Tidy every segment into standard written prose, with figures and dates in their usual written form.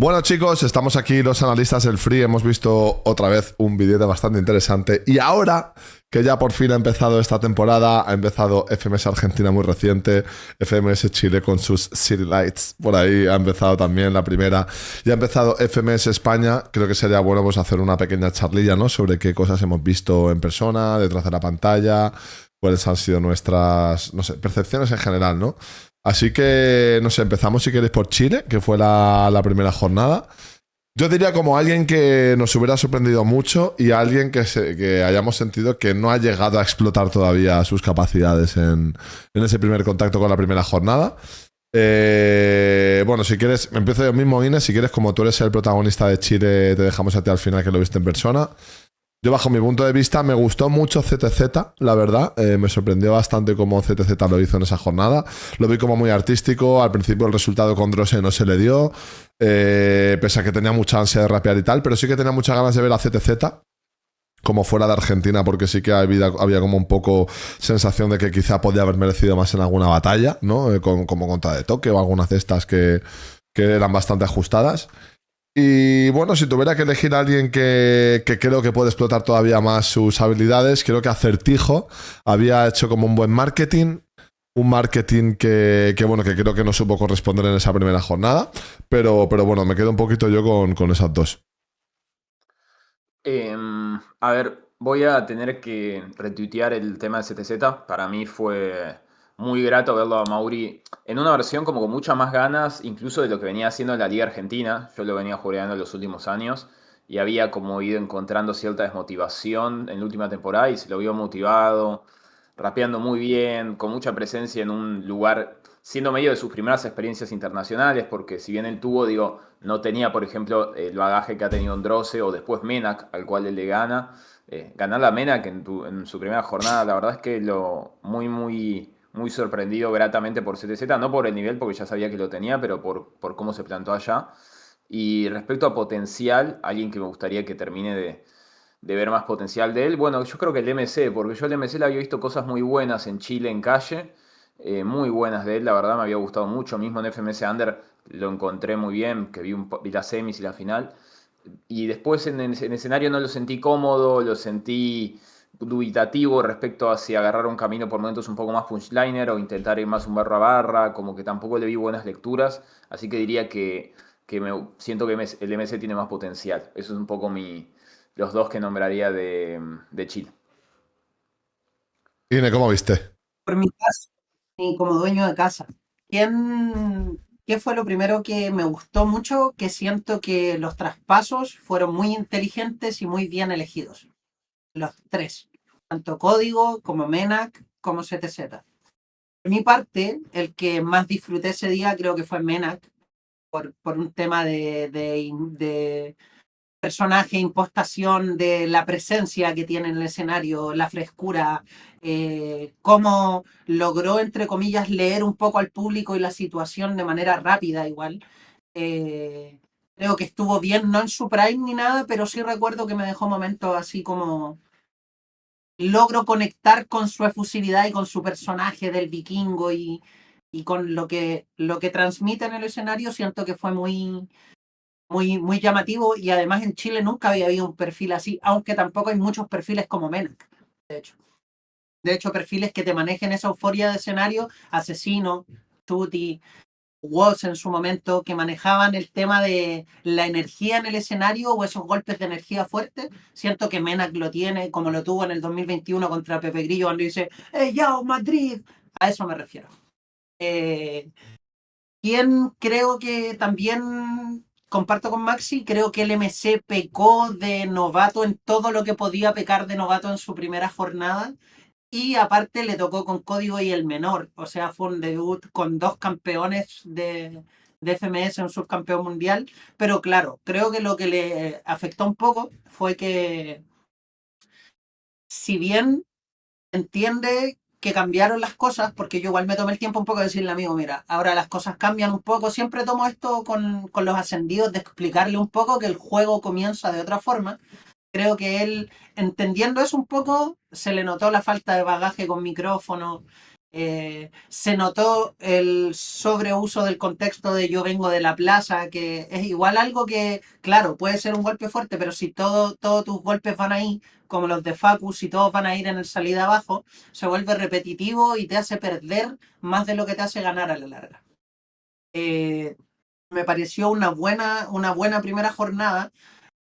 Bueno chicos, estamos aquí los analistas del Free, hemos visto otra vez un vídeo bastante interesante y ahora que ya por fin ha empezado esta temporada, ha empezado FMS Argentina muy reciente, FMS Chile con sus City Lights, por ahí ha empezado también la primera, y ha empezado FMS España. Creo que sería bueno pues hacer una pequeña charlilla, ¿no?, sobre qué cosas hemos visto en persona, detrás de la pantalla, cuáles han sido nuestras, no sé, percepciones en general, ¿no? Así que, no sé, empezamos si queréis por Chile, que fue la primera jornada. Yo diría como alguien que nos hubiera sorprendido mucho y alguien que hayamos sentido que no ha llegado a explotar todavía sus capacidades en ese primer contacto con la primera jornada. Bueno, si quieres, empiezo yo mismo, Inés. Si quieres, como tú eres el protagonista de Chile, te dejamos a ti al final, que lo viste en persona. Yo, bajo mi punto de vista, me gustó mucho CTZ, la verdad. Me sorprendió bastante cómo CTZ lo hizo en esa jornada. Lo vi como muy artístico. Al principio el resultado con Drosse no se le dio, pese a que tenía mucha ansia de rapear y tal, pero sí que tenía muchas ganas de ver a CTZ como fuera de Argentina, porque sí que había como un poco sensación de que quizá podía haber merecido más en alguna batalla, ¿no? Como contra de toque o algunas de estas que eran bastante ajustadas. Y bueno, si tuviera que elegir a alguien que creo que puede explotar todavía más sus habilidades, creo que Acertijo había hecho como un buen marketing. Un marketing bueno, que creo que no supo corresponder en esa primera jornada. Pero bueno, me quedo un poquito yo con esas dos. A ver, voy a tener que retuitear el tema de CTZ. Para mí fue muy grato verlo a Mauri en una versión como con muchas más ganas, incluso de lo que venía haciendo en la Liga Argentina. Yo lo venía jugando en los últimos años y había como ido encontrando cierta desmotivación en la última temporada y se lo vio motivado, rapeando muy bien, con mucha presencia en un lugar, siendo medio de sus primeras experiencias internacionales, porque si bien él tuvo, digo, no tenía, por ejemplo, el bagaje que ha tenido Androse o después Menak, al cual él le gana. Ganar a Menak en su primera jornada, la verdad es que muy sorprendido gratamente por CTZ, no por el nivel, porque ya sabía que lo tenía, pero por cómo se plantó allá. Y respecto a potencial, alguien que me gustaría que termine de ver más potencial de él. Bueno, yo creo que el MC, porque yo el MC le había visto cosas muy buenas en Chile, en calle, muy buenas de él, la verdad me había gustado mucho. Mismo en FMS Under lo encontré muy bien, que vi las semis y la final. Y después en escenario no lo sentí cómodo, lo sentí dubitativo respecto a si agarrar un camino por momentos un poco más punchliner o intentar ir más un barra a barra, como que tampoco le vi buenas lecturas, así que diría que siento que el MC tiene más potencial. Eso es un poco los dos que nombraría de Chile. Ine, ¿cómo viste? Por mi caso, y como dueño de casa, ¿qué fue lo primero que me gustó mucho? Que siento que los traspasos fueron muy inteligentes y muy bien elegidos. Los tres, tanto Código como Menac como CTZ. Por mi parte, el que más disfruté ese día creo que fue Menac, por un tema de personaje, impostación, de la presencia que tiene en el escenario, la frescura, cómo logró, entre comillas, leer un poco al público y la situación de manera rápida igual. Eh, Creo que estuvo bien, no en su prime ni nada, pero sí recuerdo que me dejó momentos así como logro conectar con su efusividad y con su personaje del vikingo y con lo que transmite en el escenario. Siento que fue muy llamativo y además en Chile nunca había habido un perfil así, aunque tampoco hay muchos perfiles como Menac, de hecho. De hecho, perfiles que te manejen esa euforia de escenario, Asesino, Tuti, Woz en su momento, que manejaban el tema de la energía en el escenario o esos golpes de energía fuerte. Siento que Menac lo tiene, como lo tuvo en el 2021 contra Pepe Grillo, cuando dice, yo, Madrid! A eso me refiero. Eh, Quien creo que también comparto con Maxi, creo que el MC pecó de novato en todo lo que podía pecar de novato en su primera jornada. Y aparte le tocó con Código y el menor. O sea, fue un debut con dos campeones de FMS, un subcampeón mundial. Pero claro, creo que lo que le afectó un poco fue que, si bien entiende que cambiaron las cosas, porque yo igual me tomé el tiempo un poco de decirle, amigo, mira, ahora las cosas cambian un poco, siempre tomo esto con los ascendidos, de explicarle un poco que el juego comienza de otra forma. Creo que él, entendiendo eso un poco, se le notó la falta de bagaje con micrófono, Se notó el sobreuso del contexto de yo vengo de la plaza, que es igual algo que, claro, puede ser un golpe fuerte, pero si todos tus golpes van ahí, como los de Facu, si todos van a ir en el salida abajo, se vuelve repetitivo y te hace perder más de lo que te hace ganar a la larga. Eh, Me pareció una buena primera jornada.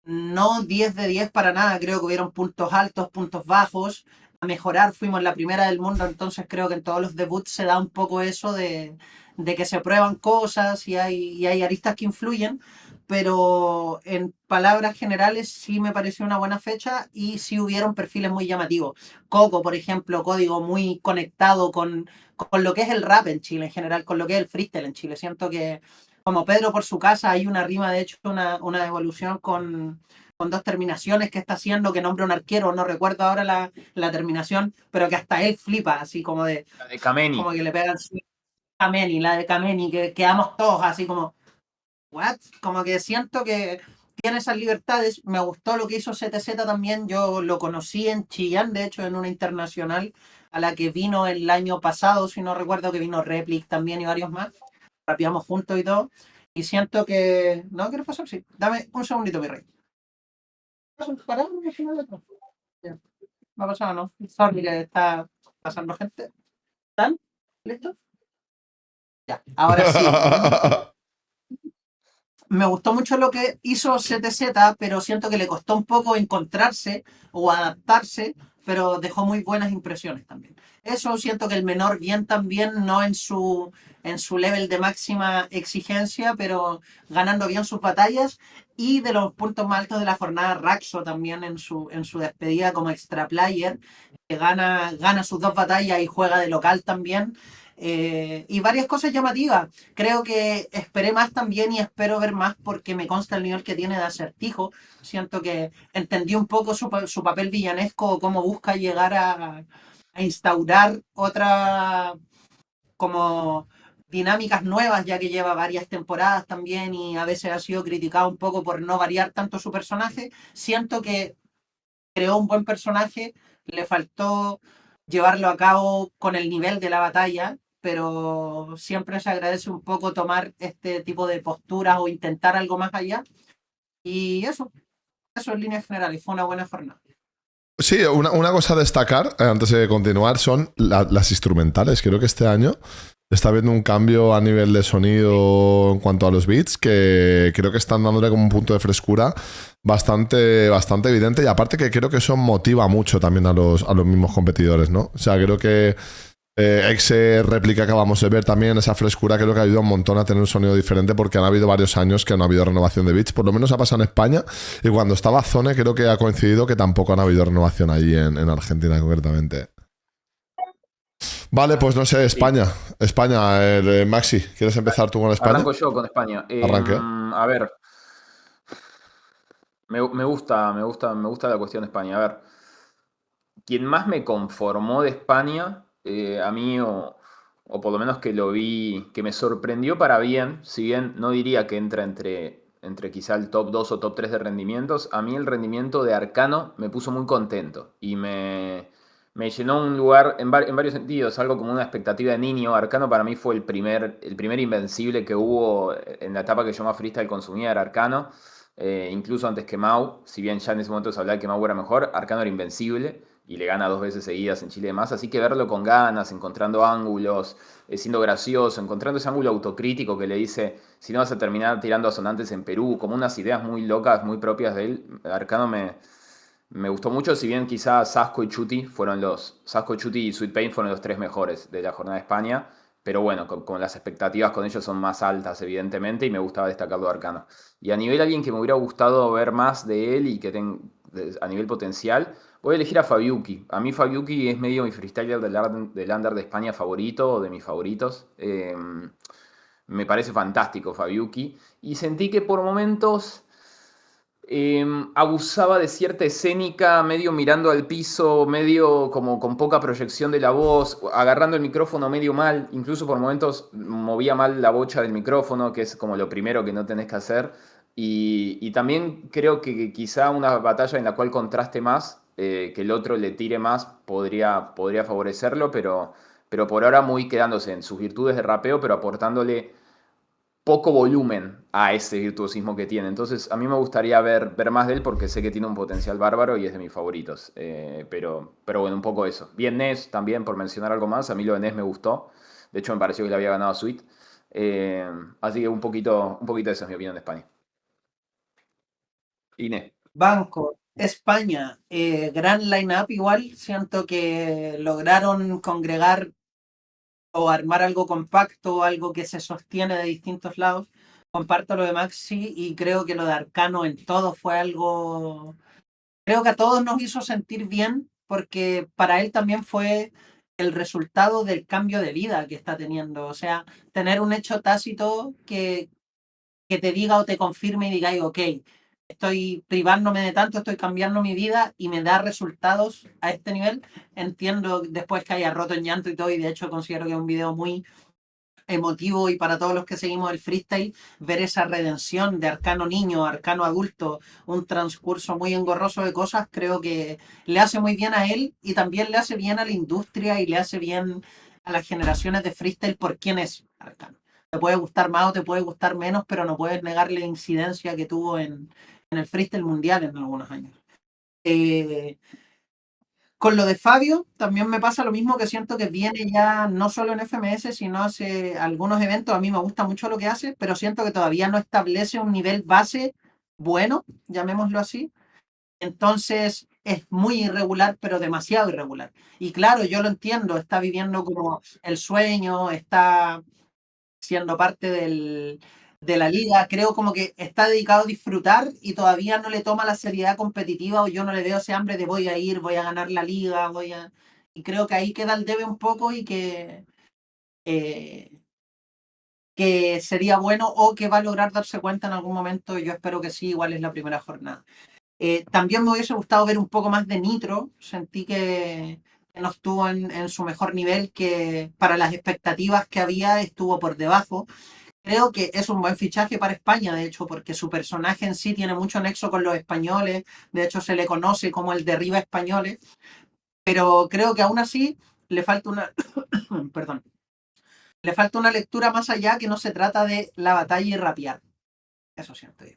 No 10 de 10 para nada, creo que hubieron puntos altos, puntos bajos. A mejorar, fuimos la primera del mundo, entonces creo que en todos los debuts se da un poco eso de que se prueban cosas y hay aristas que influyen, pero en palabras generales sí me pareció una buena fecha y sí hubieron perfiles muy llamativos. Coco, por ejemplo, código muy conectado con lo que es el rap en Chile en general, con lo que es el freestyle en Chile. Siento que como Pedro por su casa hay una rima, de hecho, una evolución con dos terminaciones que está haciendo, que nombra un arquero, no recuerdo ahora la terminación, pero que hasta él flipa, así como La de Kameni. como que le pegan Kameni, la de Kameni, que quedamos todos así como, ¿what? Como que siento que tiene esas libertades. Me gustó lo que hizo CTZ también. Yo lo conocí en Chillán, de hecho, en una internacional a la que vino el año pasado, si no recuerdo, que vino Replic también y varios más. Rapeamos juntos y todo. Y siento que. ¿No quieres pasar? Sí. Dame un segundito, mi rey. Pará, al final de todo. Ya. ¿Va a pasar o no? Sorry que está pasando gente. ¿Están? ¿Listos? Ya. Ahora sí. Me gustó mucho lo que hizo CTZ, pero siento que le costó un poco encontrarse o adaptarse, pero dejó muy buenas impresiones también. Eso siento que el menor bien también, no en su level de máxima exigencia, pero ganando bien sus batallas. Y de los puntos más altos de la jornada, Raxo también en su despedida como extra player, que gana sus dos batallas y juega de local también. Y varias cosas llamativas. Creo que esperé más también y espero ver más porque me consta el nivel que tiene de Acertijo. Siento que entendí un poco su papel villanesco, cómo busca llegar a instaurar otra como dinámicas nuevas, ya que lleva varias temporadas también y a veces ha sido criticado un poco por no variar tanto su personaje. Siento que creó un buen personaje, le faltó llevarlo a cabo con el nivel de la batalla, pero siempre se agradece un poco tomar este tipo de posturas o intentar algo más allá. Y eso en líneas generales, fue una buena jornada. Sí, una cosa a destacar, antes de continuar, son las instrumentales. Creo que este año está habiendo un cambio a nivel de sonido en cuanto a los beats, que creo que están dándole como un punto de frescura bastante evidente. Y aparte que creo que eso motiva mucho también a los mismos competidores, ¿no? O sea, creo que Exe réplica que acabamos de ver también, esa frescura creo que ha ayudado un montón a tener un sonido diferente, porque han habido varios años que no ha habido renovación de beats, por lo menos ha pasado en España, y cuando estaba Zone creo que ha coincidido que tampoco han habido renovación allí en Argentina concretamente. Vale, pues no sé, Sí. España, Maxi, ¿quieres empezar tú con España? Arranco yo con España. Arranque. A ver, me gusta la cuestión de España. A ver, quien más me conformó de España, a mí, o por lo menos que lo vi, que me sorprendió para bien, si bien no diría que entra entre quizá el top 2 o top 3 de rendimientos, a mí el rendimiento de Arcano me puso muy contento y me llenó un lugar en varios sentidos, algo como una expectativa de niño. Arcano para mí fue el primer invencible que hubo en la etapa que yo más freestyle consumía, era Arcano. Incluso antes que Mau, si bien ya en ese momento se hablaba de que Mau era mejor, Arcano era invencible y le gana dos veces seguidas en Chile y demás. Así que verlo con ganas, encontrando ángulos, siendo gracioso, encontrando ese ángulo autocrítico que le dice, si no vas a terminar tirando asonantes en Perú, como unas ideas muy locas, muy propias de él. Arcano me gustó mucho, si bien quizás Sasco y Chuti y Sweet Pain fueron los tres mejores de la jornada de España. Pero bueno, con las expectativas con ellos son más altas, evidentemente, y me gustaba destacarlo de Arcano. Y a nivel alguien que me hubiera gustado ver más de él y que a nivel potencial, voy a elegir a Fabiuki. A mí Fabiuki es medio mi freestyler del under de España favorito, o de mis favoritos. Me parece fantástico Fabiuki. Y sentí que por momentos abusaba de cierta escénica, medio mirando al piso, medio como con poca proyección de la voz, agarrando el micrófono medio mal, incluso por momentos movía mal la bocha del micrófono, que es como lo primero que no tenés que hacer. Y también creo que quizá una batalla en la cual contraste más, que el otro le tire más, podría favorecerlo, pero por ahora muy quedándose en sus virtudes de rapeo, pero aportándole poco volumen a ese virtuosismo que tiene. Entonces, a mí me gustaría ver más de él porque sé que tiene un potencial bárbaro y es de mis favoritos. Pero bueno, un poco eso. Bien Ness también, por mencionar algo más. A mí lo de Ness me gustó. De hecho, me pareció que le había ganado a Sweet. Así que un poquito esa es mi opinión de España. Inés. Banco, España, gran line-up igual. Siento que lograron congregar o armar algo compacto, algo que se sostiene de distintos lados. Comparto lo de Maxi y creo que lo de Arcano en todo fue algo. Creo que a todos nos hizo sentir bien porque para él también fue el resultado del cambio de vida que está teniendo. O sea, tener un hecho tácito que te diga o te confirme y diga, ok, estoy privándome de tanto, estoy cambiando mi vida y me da resultados a este nivel. Entiendo después que haya roto en llanto y todo, y de hecho considero que es un video muy emotivo y para todos los que seguimos el freestyle, ver esa redención de Arcano niño, Arcano adulto, un transcurso muy engorroso de cosas, creo que le hace muy bien a él y también le hace bien a la industria y le hace bien a las generaciones de freestyle por quién es Arcano. Te puede gustar más o te puede gustar menos, pero no puedes negar la incidencia que tuvo en el freestyle mundial en algunos años. Con lo de Fabio, también me pasa lo mismo, que siento que viene ya no solo en FMS, sino hace algunos eventos. A mí me gusta mucho lo que hace, pero siento que todavía no establece un nivel base bueno, llamémoslo así. Entonces es muy irregular, pero demasiado irregular. Y claro, yo lo entiendo, está viviendo como el sueño, está siendo parte de la liga, creo como que está dedicado a disfrutar y todavía no le toma la seriedad competitiva, o yo no le veo ese hambre de voy a ir, voy a ganar la liga, y creo que ahí queda el debe un poco y que sería bueno o que va a lograr darse cuenta en algún momento. Yo espero que sí, igual es la primera jornada. También me hubiese gustado ver un poco más de Nitro, sentí que no estuvo en su mejor nivel, que para las expectativas que había estuvo por debajo. Creo que es un buen fichaje para España, de hecho, porque su personaje en sí tiene mucho nexo con los españoles, de hecho se le conoce como el derriba españoles, pero creo que aún así le falta una, perdón, le falta una lectura más allá, que no se trata de la batalla y rapear. Eso siento yo.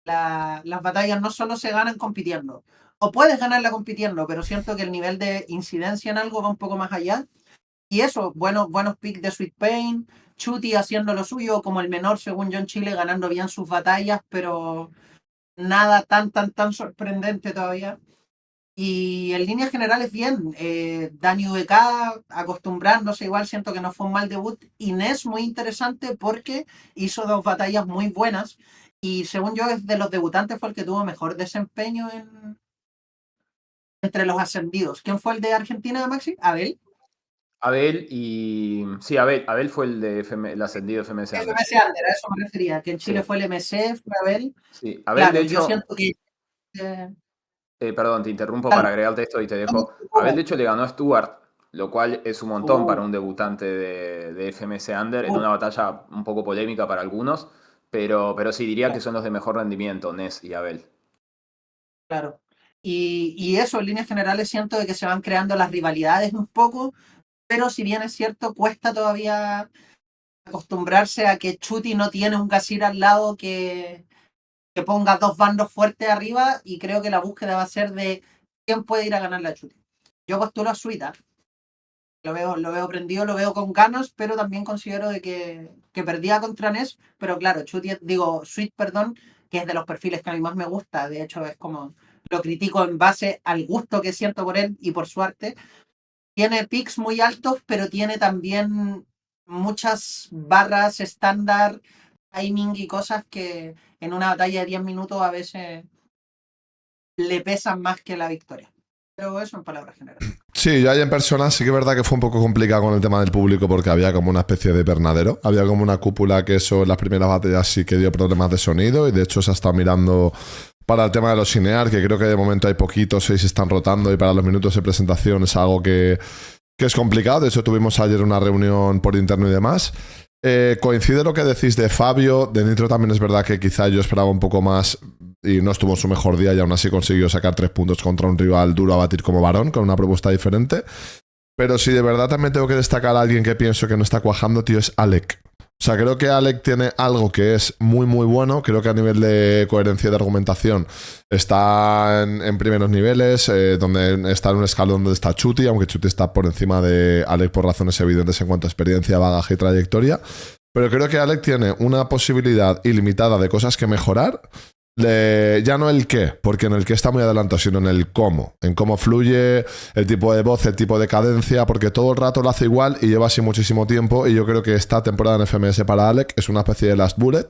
Las batallas no solo se ganan compitiendo, o puedes ganarla compitiendo, pero siento que el nivel de incidencia en algo va un poco más allá. Y eso, buenos picks de Sweet Pain, Chuti haciendo lo suyo, como el menor según John Chile, ganando bien sus batallas, pero nada tan sorprendente todavía. Y en líneas generales bien, Dani VK acostumbrándose, igual siento que no fue un mal debut. Inés muy interesante porque hizo 2 batallas muy buenas y según yo de los debutantes fue el que tuvo mejor desempeño entre los ascendidos. ¿Quién fue el de Argentina, Maxi? ¿Abel? Abel y... Sí, Abel fue el ascendido FMS Under. FMS Under, a eso me refería, que en Chile fue el MC, fue Abel. Sí, Abel Claro, de hecho... yo siento que... perdón, te interrumpo para agregarte esto y te dejo. Abel de hecho le ganó a Stuart, lo cual es un montón para un debutante de FMS Under, en una batalla un poco polémica para algunos, pero sí diría que son los de mejor rendimiento, Ness y Abel. Claro. Y eso, en líneas generales, siento de que se van creando las rivalidades un poco, pero si bien es cierto, cuesta todavía acostumbrarse a que Chuti no tiene un Gasir al lado que ponga 2 bandos fuertes arriba, y creo que la búsqueda va a ser de quién puede ir a ganar la Chuti. Yo postulo a Suita. Lo veo prendido, lo veo con ganas, pero también considero de que perdía contra Ness, pero claro, Sweet, perdón, que es de los perfiles que a mí más me gusta, de hecho es como, lo critico en base al gusto que siento por él y por su arte. Tiene picks muy altos, pero tiene también muchas barras estándar, timing y cosas que en una batalla de 10 minutos a veces le pesan más que la victoria. Pero eso en palabras generales. Sí, yo ahí en persona sí que es verdad que fue un poco complicado con el tema del público, porque había como una especie de pernadero. Había como una cúpula que eso en las primeras batallas sí que dio problemas de sonido, y de hecho se ha estado mirando para el tema de los cinear, que creo que de momento hay poquitos, 6 están rotando, y para los minutos de presentación es algo que es complicado. De hecho tuvimos ayer una reunión por interno y demás. Coincide lo que decís de Fabio. De Nitro también es verdad que quizá yo esperaba un poco más y no estuvo en su mejor día, y aún así consiguió sacar 3 puntos contra un rival duro a batir como Varón, con una propuesta diferente. Pero si de verdad también tengo que destacar a alguien que pienso que no está cuajando, tío, es Alec. O sea, creo que Alec tiene algo que es muy, muy bueno. Creo que a nivel de coherencia de argumentación está en primeros niveles, donde está en un escalón donde está Chuti, aunque Chuti está por encima de Alec por razones evidentes en cuanto a experiencia, bagaje y trayectoria. Pero creo que Alec tiene una posibilidad ilimitada de cosas que mejorar. Ya no el qué, porque en el qué está muy adelantado, sino en el cómo. En cómo fluye, el tipo de voz, el tipo de cadencia, porque todo el rato lo hace igual y lleva así muchísimo tiempo. Y yo creo que esta temporada en FMS para Alec es una especie de last bullet.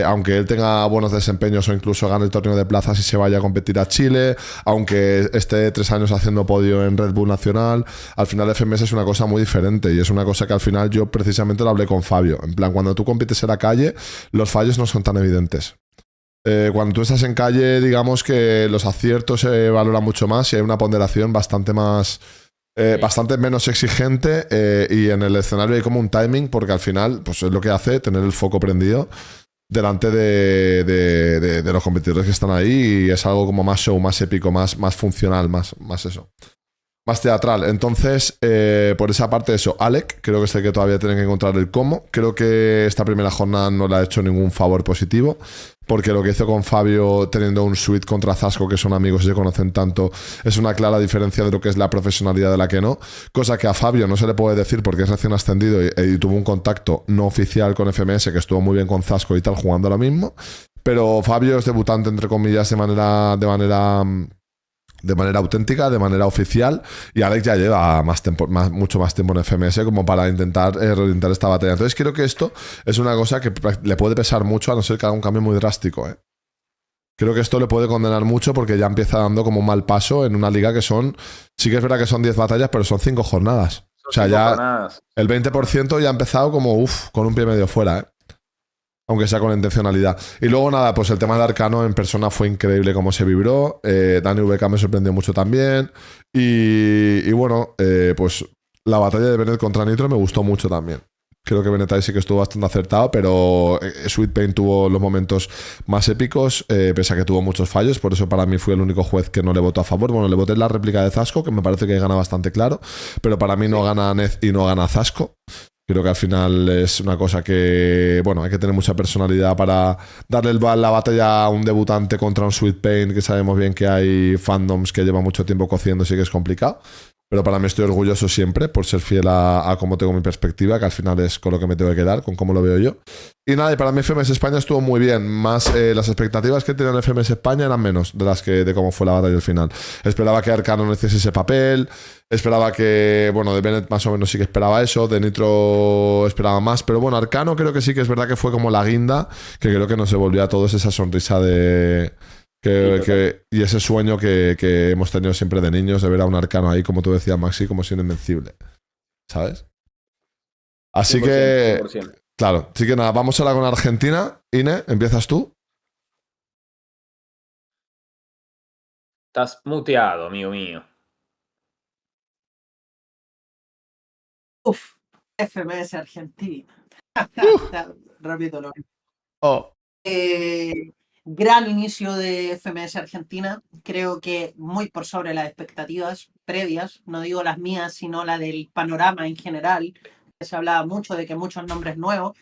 Aunque él tenga buenos desempeños o incluso gane el torneo de plazas y se vaya a competir a Chile, aunque esté 3 años haciendo podio en Red Bull Nacional, al final FMS es una cosa muy diferente y es una cosa que al final yo precisamente lo hablé con Fabio. En plan, cuando tú compites en la calle, los fallos no son tan evidentes. Cuando tú estás en calle, digamos que los aciertos se valoran mucho más y hay una ponderación bastante más... bastante menos exigente y en el escenario hay como un timing porque al final pues es lo que hace tener el foco prendido delante de los competidores que están ahí y es algo como más show, más épico, más funcional, más eso. Más teatral. Entonces, por esa parte, eso. Alec, creo que es el que todavía tienen que encontrar el cómo. Creo que esta primera jornada no le ha hecho ningún favor positivo, porque lo que hizo con Fabio teniendo un suite contra Zasco, que son amigos y se conocen tanto, es una clara diferencia de lo que es la profesionalidad de la que no. Cosa que a Fabio no se le puede decir porque es recién ascendido y tuvo un contacto no oficial con FMS, que estuvo muy bien con Zasco y tal, jugando lo mismo. Pero Fabio es debutante, entre comillas, de manera auténtica, de manera oficial, y Alex ya lleva mucho más tiempo en FMS como para intentar reorientar esta batalla. Entonces creo que esto es una cosa que le puede pesar mucho a no ser que haga un cambio muy drástico. Creo que esto le puede condenar mucho porque ya empieza dando como un mal paso en una liga que sí que es verdad que son 10 batallas, pero son 5 jornadas. O sea, ya el 20% ya ha empezado como con un pie medio fuera, aunque sea con la intencionalidad. Y luego nada, pues el tema del Arcano en persona fue increíble cómo se vibró. Dani VK me sorprendió mucho también. Y bueno, pues la batalla de Bennett contra Nitro me gustó mucho también. Creo que Bennett ahí sí que estuvo bastante acertado, pero Sweet Pain tuvo los momentos más épicos, pese a que tuvo muchos fallos. Por eso para mí fue el único juez que no le votó a favor. Bueno, le voté en la réplica de Zasco, que me parece que gana bastante claro, pero para mí no gana Nez y no gana Zasco. Creo que al final es una cosa que, bueno, hay que tener mucha personalidad para darle la batalla a un debutante contra un Sweet Pain, que sabemos bien que hay fandoms que llevan mucho tiempo cociendo, sí que es complicado. Pero para mí estoy orgulloso siempre por ser fiel a cómo tengo mi perspectiva, que al final es con lo que me tengo que quedar, con cómo lo veo yo. Y nada, y para mí FMS España estuvo muy bien. Más las expectativas que tenían FMS España eran menos de cómo fue la batalla al final. Esperaba que Arcano no hiciese ese papel. Esperaba que, bueno, de Bennett más o menos sí que esperaba eso. De Nitro esperaba más. Pero bueno, Arcano creo que sí que es verdad que fue como la guinda, que creo que nos devolvió a todos esa sonrisa de... y ese sueño que hemos tenido siempre de niños, de ver a un Arcano ahí, como tú decías, Maxi, como siendo invencible. ¿Sabes? Así 100%, que... 100%. Claro, así que nada, vamos ahora con Argentina. Ine, ¿empiezas tú? Estás muteado, amigo mío. Uf, FMS Argentina. Repito lo mismo. Oh. Gran inicio de FMS Argentina, creo que muy por sobre las expectativas previas, no digo las mías, sino la del panorama en general, que se hablaba mucho de que muchos nombres nuevos.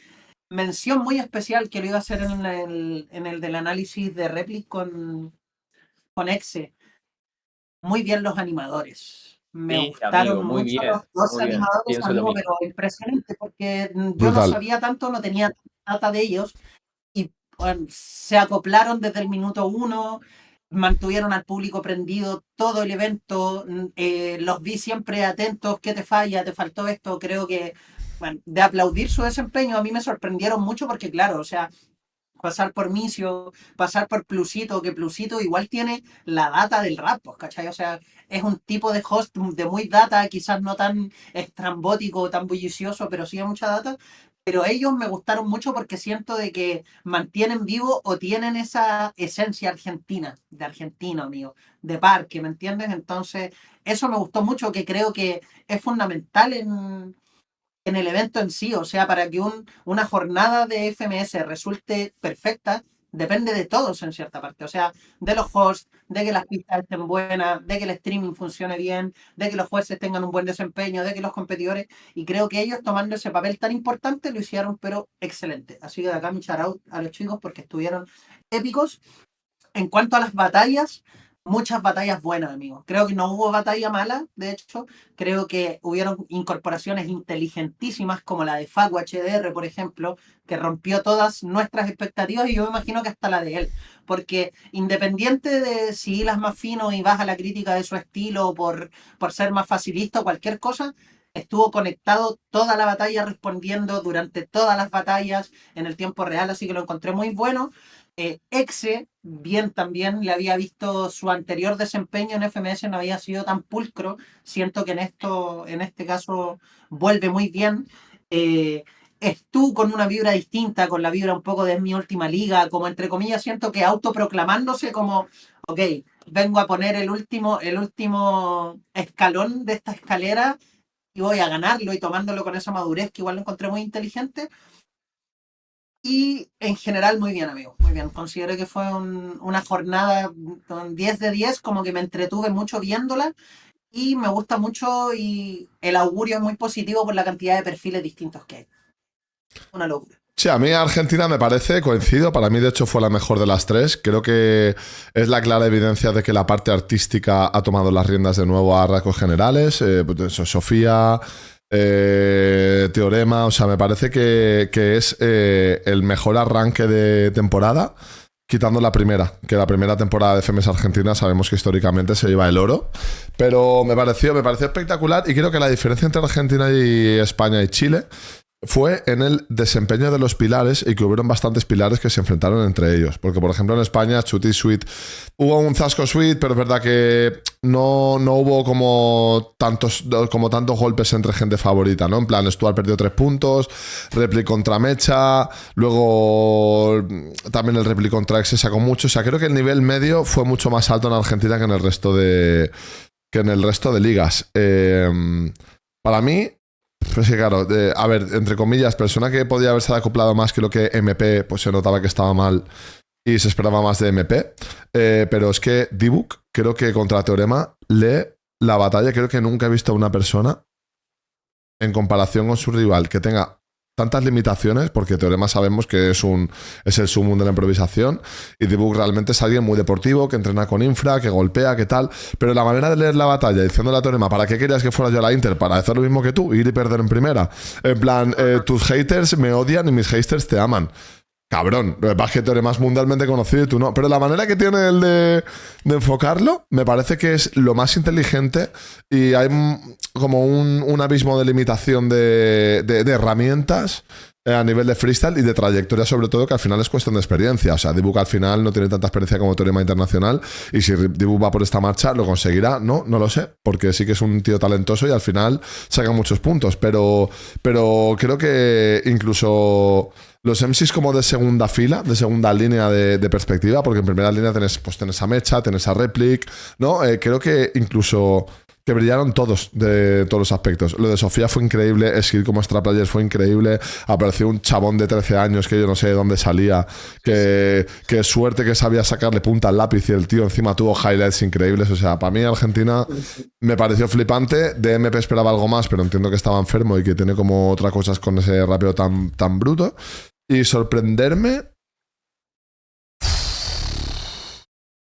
Mención muy especial que lo iba a hacer en el del análisis de Replic con Exe. Muy bien los animadores. Me Sí, gustaron amigo, muy mucho bien, los dos muy bien. animadores, Pienso lo amigo, mismo. pero impresionante porque yo no Brutal. sabía tanto, no tenía data de ellos y bueno, se acoplaron desde el minuto 1, mantuvieron al público prendido todo el evento, los vi siempre atentos, ¿qué te falla? ¿Te faltó esto? Creo que, bueno, de aplaudir su desempeño, a mí me sorprendieron mucho porque claro, o sea, pasar por Micio, pasar por Plusito, que Plusito igual tiene la data del rap, pues, ¿cachai? O sea, es un tipo de host de muy data, quizás no tan estrambótico, tan bullicioso, pero sí de mucha data. Pero ellos me gustaron mucho porque siento de que mantienen vivo o tienen esa esencia argentina, de argentino, amigo, de parque, ¿me entiendes? Entonces, eso me gustó mucho, que creo que es fundamental en el evento en sí, o sea, para que una jornada de FMS resulte perfecta, depende de todos en cierta parte. O sea, de los hosts, de que las pistas estén buenas, de que el streaming funcione bien, de que los jueces tengan un buen desempeño, de que los competidores. Y creo que ellos tomando ese papel tan importante lo hicieron, pero excelente. Así que de acá mi shout out a los chicos porque estuvieron épicos. En cuanto a las batallas, muchas batallas buenas, amigos. Creo que no hubo batalla mala, de hecho. Creo que hubieron incorporaciones inteligentísimas como la de Facu HDR, por ejemplo, que rompió todas nuestras expectativas y yo me imagino que hasta la de él. Porque independiente de si hilas más fino y vas a la crítica de su estilo por ser más facilista o cualquier cosa, estuvo conectado toda la batalla respondiendo durante todas las batallas en el tiempo real, así que lo encontré muy bueno. Exe, bien también, le había visto su anterior desempeño en FMS, no había sido tan pulcro. Siento que en este caso, vuelve muy bien. Stu con una vibra distinta, con la vibra un poco de mi última liga, como entre comillas, siento que autoproclamándose como, ok, vengo a poner el último escalón de esta escalera y voy a ganarlo y tomándolo con esa madurez que igual lo encontré muy inteligente. Y en general, muy bien, amigo. Muy bien. Considero que fue una jornada con 10 de 10, como que me entretuve mucho viéndola y me gusta mucho y el augurio es muy positivo por la cantidad de perfiles distintos que hay. Una locura. Sí, a mí Argentina me parece, coincido, para mí de hecho fue la mejor de las tres. Creo que es la clara evidencia de que la parte artística ha tomado las riendas de nuevo a rasgos generales. Pues eso, Sofía, Teorema, o sea, me parece que es el mejor arranque de temporada, quitando la primera, que la primera temporada de FMS Argentina sabemos que históricamente se lleva el oro, pero me pareció espectacular y creo que la diferencia entre Argentina y España y Chile fue en el desempeño de los pilares y que hubieron bastantes pilares que se enfrentaron entre ellos. Porque, por ejemplo, en España, Chuti Sweet, hubo un Zasco Sweet, pero es verdad que no hubo como tantos golpes entre gente favorita, ¿no? En plan, Stuart perdió 3 puntos, Repli contra Mecha, luego también el Repli contra X se sacó mucho. O sea, creo que el nivel medio fue mucho más alto en Argentina que en el resto de ligas. Para mí, pues sí, claro, a ver, entre comillas, persona que podía haberse acoplado más que lo que MP, pues se notaba que estaba mal y se esperaba más de MP. Pero es que D-Book, creo que contra Teorema, lee la batalla. Creo que nunca he visto a una persona en comparación con su rival que tenga tantas limitaciones, porque Teorema sabemos que es el sumum de la improvisación, y D-Book realmente es alguien muy deportivo, que entrena con infra, que golpea, que tal, pero la manera de leer la batalla diciéndole a Teorema, ¿para qué querías que fuera yo a la Inter? Para hacer lo mismo que tú, ir y perder en primera. En plan, tus haters me odian y mis haters te aman. Cabrón, lo que pasa es que Teorema es mundialmente conocido y tú no. Pero la manera que tiene él de enfocarlo me parece que es lo más inteligente y hay como un abismo de limitación de herramientas a nivel de freestyle y de trayectoria, sobre todo, que al final es cuestión de experiencia. O sea, D-Book al final no tiene tanta experiencia como Teorema Internacional y si D-Book va por esta marcha, ¿lo conseguirá? No lo sé, porque sí que es un tío talentoso y al final saca muchos puntos, pero creo que incluso los MCs como de segunda fila, de segunda línea de perspectiva, porque en primera línea tenés a Mecha, tenés a Replic, ¿no? Creo que incluso que brillaron todos de todos los aspectos. Lo de Sofía fue increíble, Skill como extra player fue increíble, apareció un chabón de 13 años que yo no sé de dónde salía, que suerte que sabía sacarle punta al lápiz y el tío encima tuvo highlights increíbles. O sea, para mí Argentina me pareció flipante. De MP esperaba algo más, pero entiendo que estaba enfermo y que tiene como otras cosas con ese rapeo tan bruto. Y sorprenderme,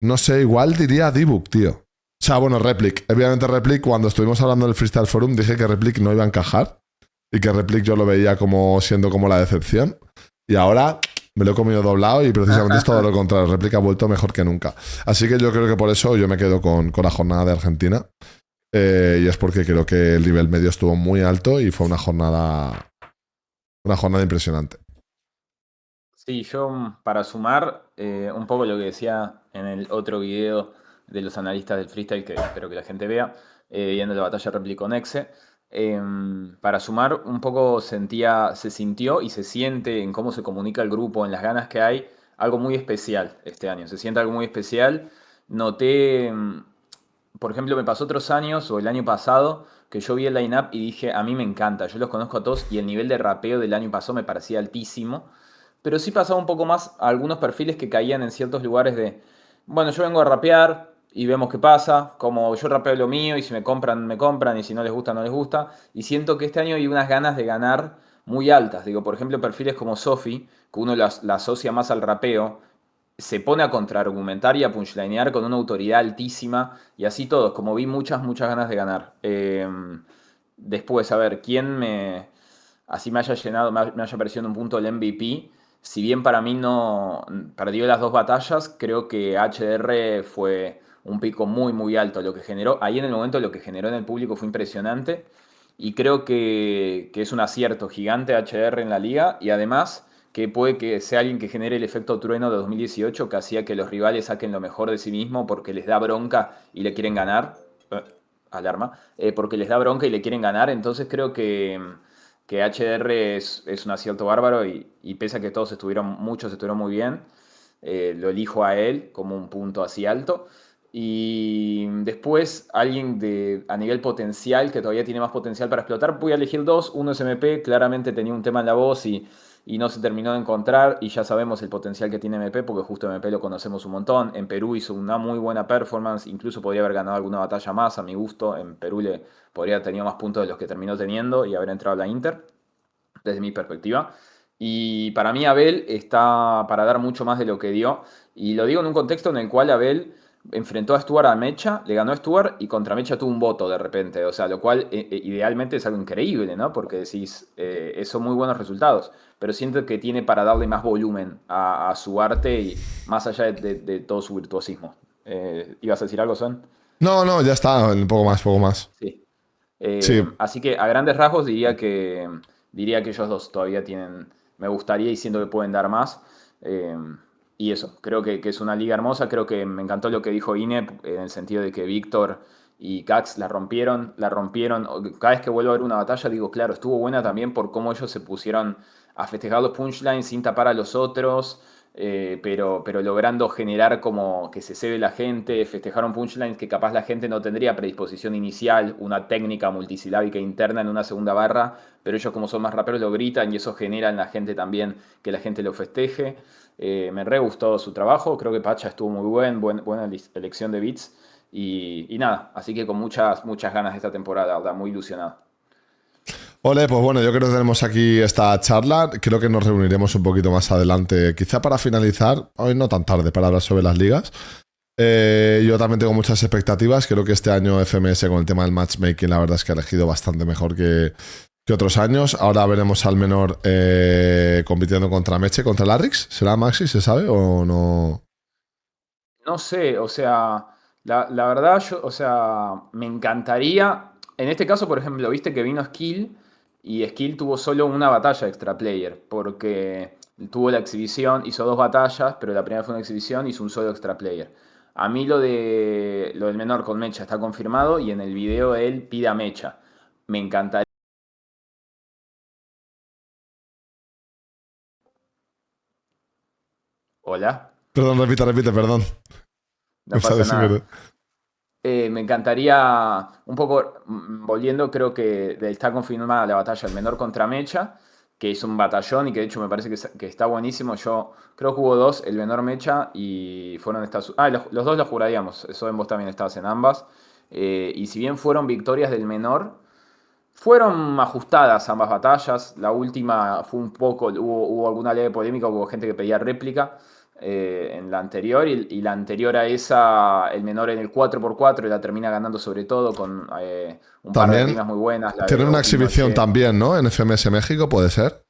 no sé, igual diría D-Book, tío. O sea, bueno, Replic. Obviamente Replic, cuando estuvimos hablando del Freestyle Forum, dije que Replic no iba a encajar y que Replic yo lo veía como siendo como la decepción. Y ahora me lo he comido doblado y precisamente es todo lo contrario. Replic ha vuelto mejor que nunca. Así que yo creo que por eso yo me quedo con la jornada de Argentina. Y es porque creo que el nivel medio estuvo muy alto y fue una jornada impresionante. Sí, yo para sumar un poco lo que decía en el otro video de los analistas del freestyle, que espero que la gente vea, viendo la batalla Repli con Exe, para sumar un poco se sintió y se siente en cómo se comunica el grupo, en las ganas que hay, algo muy especial este año. Se siente algo muy especial. Noté, por ejemplo, me pasó otros años o el año pasado que yo vi el line-up y dije, a mí me encanta, yo los conozco a todos y el nivel de rapeo del año pasado me parecía altísimo. pero sí pasaba un poco más a algunos perfiles que caían en ciertos lugares de, bueno, yo vengo a rapear y vemos qué pasa, como yo rapeo lo mío y si me compran y si no les gusta, no les gusta. Y siento que este año hay unas ganas de ganar muy altas. Digo, por ejemplo, perfiles como Sofi, que uno la asocia más al rapeo, se pone a contraargumentar y a punchlinear con una autoridad altísima y así todos, como vi muchas ganas de ganar. Después, a ver, así me haya llenado, me haya parecido en un punto el MVP, si bien para mí no perdió las dos batallas, creo que HDR fue un pico muy alto. Lo que generó, ahí en el momento lo que generó en el público fue impresionante y creo que es un acierto gigante HDR en la liga y además que puede que sea alguien que genere el efecto trueno de 2018 que hacía que los rivales saquen lo mejor de sí mismo porque les da bronca y le quieren ganar. Alarma. Porque les da bronca y le quieren ganar. Entonces creo que HDR es un acierto bárbaro y pese a que muchos estuvieron muy bien, lo elijo a él como un punto así alto. Y después, alguien a nivel potencial, que todavía tiene más potencial para explotar, voy a elegir dos. Uno es MP, claramente tenía un tema en la voz y no se terminó de encontrar. Y ya sabemos el potencial que tiene MP, porque justo MP lo conocemos un montón. En Perú hizo una muy buena performance, incluso podría haber ganado alguna batalla más a mi gusto. En Perú le podría haber tenido más puntos de los que terminó teniendo y haber entrado a la Inter, desde mi perspectiva. Y para mí Abel está para dar mucho más de lo que dio. Y lo digo en un contexto en el cual Abel enfrentó a Stuart a Mecha, le ganó a Stuart y contra Mecha tuvo un voto de repente. O sea, lo cual idealmente es algo increíble, ¿no? Porque decís, son muy buenos resultados. Pero siento que tiene para darle más volumen a su arte y más allá de todo su virtuosismo. ¿Ibas a decir algo, Son? No, no, ya está, un poco más, poco más. Sí. Sí. Así que a grandes rasgos diría que ellos dos todavía tienen, me gustaría y siento que pueden dar más. Eh, y eso, creo que es una liga hermosa, creo que me encantó lo que dijo Inep en el sentido de que Víctor y Cax la rompieron. Cada vez que vuelvo a ver una batalla digo, claro, estuvo buena también por cómo ellos se pusieron a festejar los punchlines sin tapar a los otros. Pero logrando generar como que se cebe la gente, festejaron punchlines que capaz la gente no tendría predisposición inicial, una técnica multisilábica interna en una segunda barra, pero ellos como son más raperos lo gritan y eso genera en la gente también que la gente lo festeje. Me re gustó su trabajo, creo que Pacha estuvo muy buena elección de beats y nada, así que con muchas ganas de esta temporada, la verdad, muy ilusionado. Ole, pues bueno, yo creo que tenemos aquí esta charla. Creo que nos reuniremos un poquito más adelante, quizá para finalizar, hoy no tan tarde, para hablar sobre las ligas. Yo también tengo muchas expectativas. Creo que este año FMS con el tema del matchmaking, la verdad es que ha elegido bastante mejor que otros años. Ahora veremos al menor compitiendo contra Meche, contra Larrix. ¿Será Maxi, se sabe o no? No sé, o sea, la verdad, o sea, me encantaría. En este caso, por ejemplo, viste que vino Skill y Skill tuvo solo una batalla extra player, porque tuvo la exhibición, hizo dos batallas, pero la primera fue una exhibición, hizo un solo extra player. A mí lo del menor con Mecha está confirmado y en el video él pide a Mecha. Me encantaría. Hola, Perdón, repite, perdón. no Me sale pasa sin querer. nada. Me encantaría, un poco volviendo, creo que está confirmada la batalla del menor contra Mecha, que es un batallón y que de hecho me parece que está buenísimo. Yo creo que hubo dos, el menor Mecha y fueron estas. Ah, los dos los juraríamos, eso en vos también estabas en ambas. Y si bien fueron victorias del menor, fueron ajustadas ambas batallas. La última fue un poco, hubo alguna leve polémica, hubo gente que pedía réplica en la anterior y la anterior a esa, el menor en el 4x4 la termina ganando sobre todo con un par de También rimas muy buenas, la tiene de una O exhibición Pinochet. también, ¿no? En FMS México, ¿puede ser?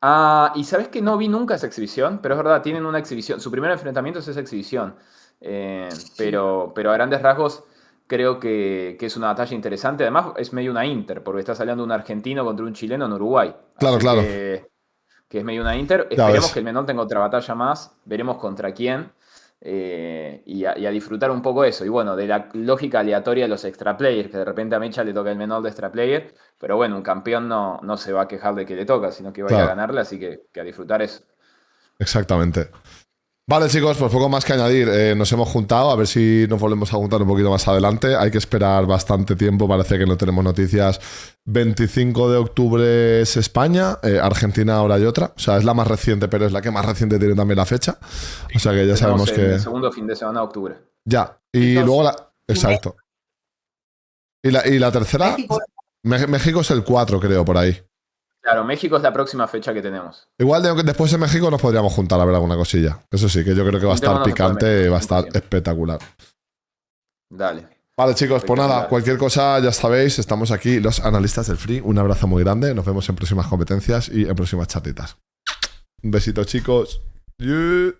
Ah, y sabes que no vi nunca esa exhibición, pero es verdad, tienen una exhibición. Su primer enfrentamiento es esa exhibición. Sí. Pero a grandes rasgos creo que es una batalla interesante. Además, es medio una Inter, porque está saliendo un argentino contra un chileno en Uruguay. Claro, Así claro. que es medio una Inter. Ya Esperemos que ves. el menor tenga otra batalla más, veremos contra quién. Y a disfrutar un poco eso. Y bueno, de la lógica aleatoria de los extra players, que de repente a Mecha le toca el menor de extra player. Pero bueno, un campeón no se va a quejar de que le toca, sino que va a ir a Claro, ganarle, así que a disfrutar eso. exactamente. Vale, chicos, pues poco más que añadir. Nos hemos juntado, a ver si nos volvemos a juntar un poquito más adelante. Hay que esperar bastante tiempo, parece que no tenemos noticias. 25 de octubre es España, Argentina ahora hay otra. O sea, es la más reciente, pero es la que más reciente tiene también la fecha. O sea que ya sabemos que... El segundo fin de semana de octubre. Ya, y Entonces, luego la... Exacto. Y la tercera... México es el 4, creo, por ahí. Claro, México es la próxima fecha que tenemos. Igual después de México nos podríamos juntar a ver alguna cosilla. Eso sí, que yo creo que va a estar picante, va a estar espectacular. Dale. Vale, chicos, pues nada, cualquier cosa ya sabéis, estamos aquí los analistas del Free. Un abrazo muy grande, nos vemos en próximas competencias y en próximas chatitas. Un besito, chicos. Yeah.